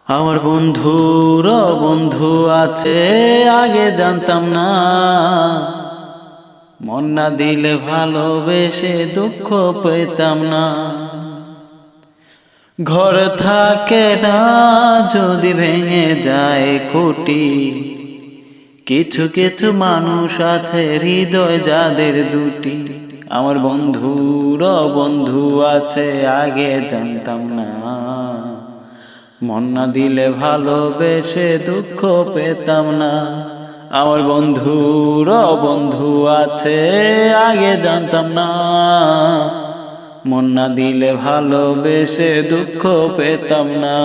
আমার বন্ধুর বন্ধু আছে আগে জানতাম না, মন না দিলে ভালোবেসে দুঃখ পেতাম না। ঘর থাকে না যদি ভেঙে যায় খুঁটি, কিছু কিছু মানুষ আছে হৃদয় যাদের দুটি। আমার বন্ধুর বন্ধু আছে আগে জানতাম না, মন না দিলে ভালোবেসে দুঃখ পেতাম না। আমার বন্ধুর বন্ধু আছে আগে জানতাম না, মন না দিলে ভালোবেসে দুঃখ পেতাম না।